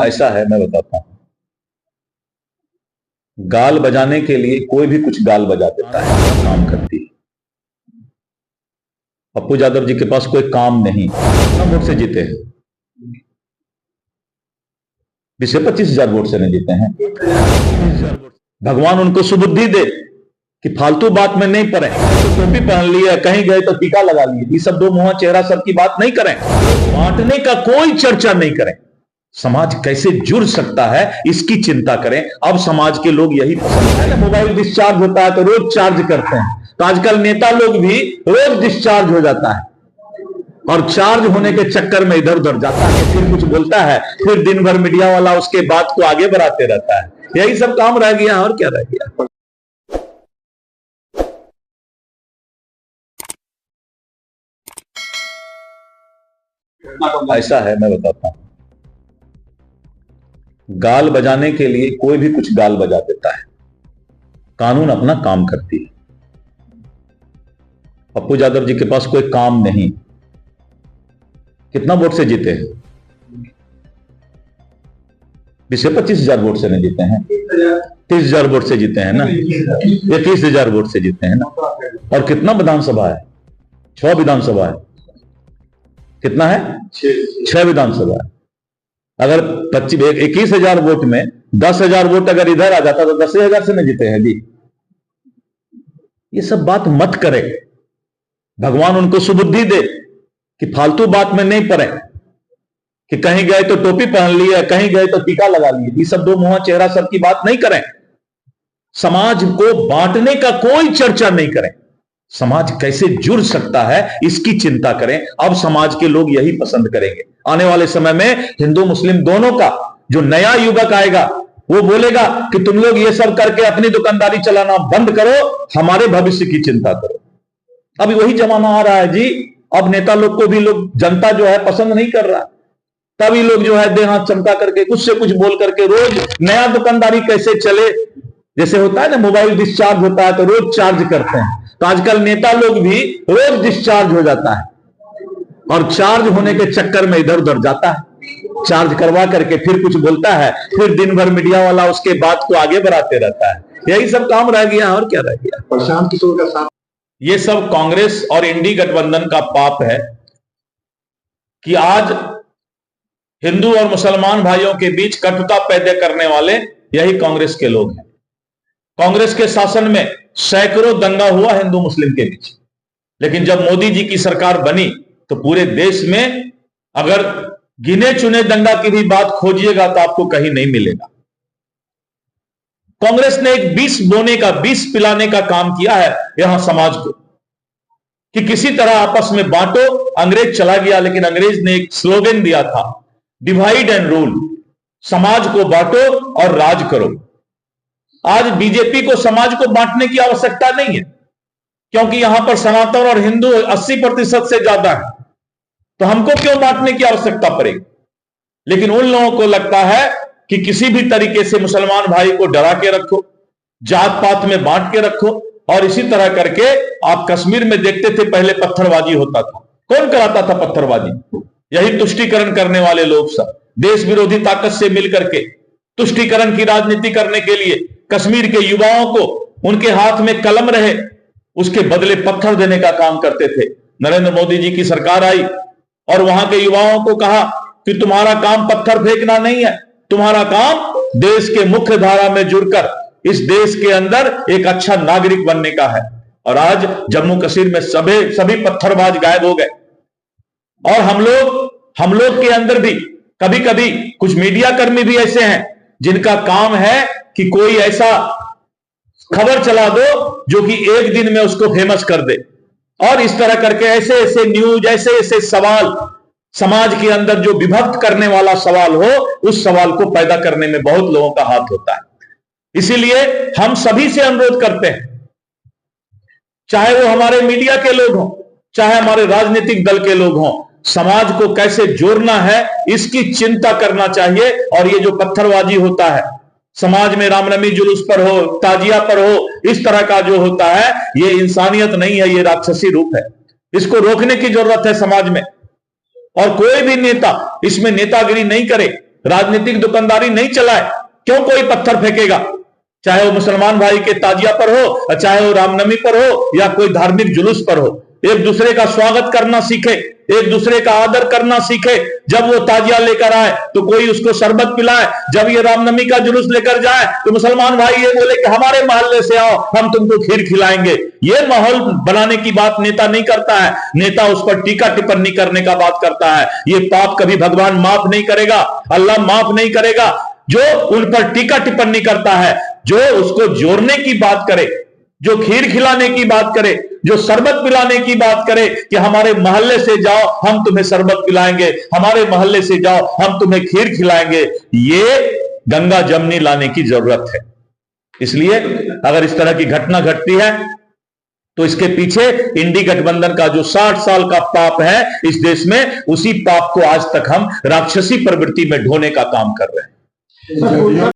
ऐसा है, मैं बताता हूं। गाल बजाने के लिए कोई भी कुछ गाल बजा देता है, काम करती है। पप्पू यादव जी के पास कोई काम नहीं, कितना वोट से जीते हैं? 20-25 हजार वोट से नहीं जीते हैं। भगवान उनको सुबुद्धि दे कि फालतू बात में नहीं पड़े। तो टोपी पहन लिया, कहीं गए तो टीका लगा लिए, ये सब दो मुंहा चेहरा सब की बात नहीं करें। बांटने का कोई चर्चा नहीं करें। समाज कैसे जुड़ सकता है इसकी चिंता करें। अब समाज के लोग यही पसंद है ना, मोबाइल डिस्चार्ज होता है तो रोज चार्ज करते हैं, तो आजकल नेता लोग भी रोज डिस्चार्ज हो जाता है और चार्ज होने के चक्कर में इधर उधर जाता है, फिर कुछ बोलता है, फिर दिन भर मीडिया वाला उसके बात को आगे बढ़ाते रहता है। यही सब काम रह गया और क्या रह गया। ऐसा है, मैं बताता हूं। गाल बजाने के लिए कोई भी कुछ गाल बजा देता है, कानून अपना काम करती है। पप्पू यादव जी के पास कोई काम नहीं, कितना वोट से जीते हैं? 20-25 हजार वोट से नहीं जीते हैं। 30,000 वोट से जीते हैं ना, ये 30,000 वोट से जीते हैं ना। और कितना विधानसभा है? 6 विधानसभा है। कितना है? 6 विधानसभा है। अगर 21,000 वोट में 10,000 वोट अगर इधर आ जाता तो 10,000 से नहीं जीते हैं जी। ये सब बात मत करे। भगवान उनको सुबुद्धि दे कि फालतू बात में नहीं पड़े, कि कहीं गए तो टोपी पहन लिया, कहीं गए तो टीका लगा लिए, ये सब दो मुंहा चेहरा सब की बात नहीं करें। समाज को बांटने का कोई चर्चा नहीं करें। समाज कैसे जुड़ सकता है इसकी चिंता करें। अब समाज के लोग यही पसंद करेंगे। आने वाले समय में हिंदू मुस्लिम दोनों का जो नया युवक आएगा वो बोलेगा कि तुम लोग ये सब करके अपनी दुकानदारी चलाना बंद करो, हमारे भविष्य की चिंता करो। अभी वही जमाना आ रहा है जी। अब नेता लोग को भी लोग, जनता जो है पसंद नहीं कर रहा, तभी लोग जो है देह हाथ चमका करके कुछ से कुछ बोल करके रोज नया दुकानदारी कैसे चले, जैसे होता है ना मोबाइल डिस्चार्ज होता है तो रोज चार्ज करते हैं, तो आजकल नेता लोग भी रोज डिस्चार्ज हो जाता है और चार्ज होने के चक्कर में इधर उधर जाता है, चार्ज करवा करके फिर कुछ बोलता है, फिर दिन भर मीडिया वाला उसके बात को आगे बढ़ाते रहता है। यही सब काम रह गया और क्या रह गया। प्रशांत किशोर का साथ, ये सब कांग्रेस और इंडी गठबंधन का पाप है कि आज हिंदू और मुसलमान भाइयों के बीच कटुता पैदा करने वाले यही कांग्रेस के लोग हैं। कांग्रेस के शासन में सैकड़ों दंगा हुआ हिंदू मुस्लिम के बीच, लेकिन जब मोदी जी की सरकार बनी तो पूरे देश में अगर गिने चुने दंगा की भी बात खोजिएगा तो आपको कहीं नहीं मिलेगा। कांग्रेस ने एक 20 पिलाने का काम किया है यहां समाज को कि किसी तरह आपस में बांटो। अंग्रेज चला गया, लेकिन अंग्रेज ने एक स्लोगन दिया था, डिवाइड एंड रूल, समाज को बांटो और राज करो। आज बीजेपी को समाज को बांटने की आवश्यकता नहीं है, क्योंकि यहां पर सनातन और हिंदू 80% से ज्यादा है, तो हमको क्यों बांटने की आवश्यकता पड़ेगी। लेकिन उन लोगों को लगता है कि किसी भी तरीके से मुसलमान भाई को डरा के रखो, जात पात में बांट के रखो, और इसी तरह करके आप कश्मीर में देखते थे पहले पत्थरबाजी होता था। कौन कराता था पत्थरबाजी? यही तुष्टीकरण करने वाले लोग सब देश विरोधी ताकत से मिलकर के तुष्टीकरण की राजनीति करने के लिए कश्मीर के युवाओं को उनके हाथ में कलम रहे उसके बदले पत्थर देने का काम करते थे। नरेंद्र मोदी जी की सरकार आई और वहां के युवाओं को कहा कि तुम्हारा काम पत्थर फेंकना नहीं है, तुम्हारा काम देश के मुख्य धारा में जुड़कर इस देश के अंदर एक अच्छा नागरिक बनने का है। और आज जम्मू कश्मीर में सभी पत्थरबाज गायब हो गए। और हम लोग के अंदर भी कभी कभी कुछ मीडिया कर्मी भी ऐसे हैं जिनका काम है कि कोई ऐसा खबर चला दो जो कि एक दिन में उसको फेमस कर दे, और इस तरह करके ऐसे ऐसे न्यूज, ऐसे ऐसे सवाल समाज के अंदर जो विभक्त करने वाला सवाल हो, उस सवाल को पैदा करने में बहुत लोगों का हाथ होता है। इसीलिए हम सभी से अनुरोध करते हैं, चाहे वो हमारे मीडिया के लोग हों, चाहे हमारे राजनीतिक दल के लोग हों, समाज को कैसे जोड़ना है इसकी चिंता करना चाहिए। और ये जो पत्थरबाजी होता है समाज में, रामनवमी जुलूस पर हो, ताजिया पर हो, इस तरह का जो होता है, ये इंसानियत नहीं है, ये राक्षसी रूप है। इसको रोकने की जरूरत है समाज में। और कोई भी नेता इसमें नेतागिरी नहीं करे, राजनीतिक दुकानदारी नहीं चलाए। क्यों कोई पत्थर फेंकेगा, चाहे वो मुसलमान भाई के ताजिया पर हो, चाहे वो रामनवमी पर हो, या कोई धार्मिक जुलूस पर हो। एक दूसरे का स्वागत करना सीखे, एक दूसरे का आदर करना सीखे। जब वो ताजिया लेकर आए तो कोई उसको शरबत पिलाए, जब ये रामनवमी का जुलूस लेकर जाए तो मुसलमान भाई ये बोले कि हमारे मोहल्ले से आओ, हम तुमको खीर खिलाएंगे। ये माहौल बनाने की बात नेता नहीं करता है, नेता उस पर टीका टिप्पणी करने का बात करता है। ये पाप कभी भगवान माफ नहीं करेगा, अल्लाह माफ नहीं करेगा। जो उन पर टीका टिप्पणी करता है, जो उसको जोड़ने की बात करे, जो खीर खिलाने की बात करे, जो शरबत पिलाने की बात करे कि हमारे मोहल्ले से जाओ हम तुम्हें शरबत पिलाएंगे, हमारे मोहल्ले से जाओ हम तुम्हें खीर खिलाएंगे, ये गंगा जमनी लाने की जरूरत है। इसलिए अगर इस तरह की घटना घटती है तो इसके पीछे इंडी गठबंधन का जो 60 साल का पाप है इस देश में, उसी पाप को आज तक हम राक्षसी प्रवृत्ति में ढोने का काम कर रहे हैं।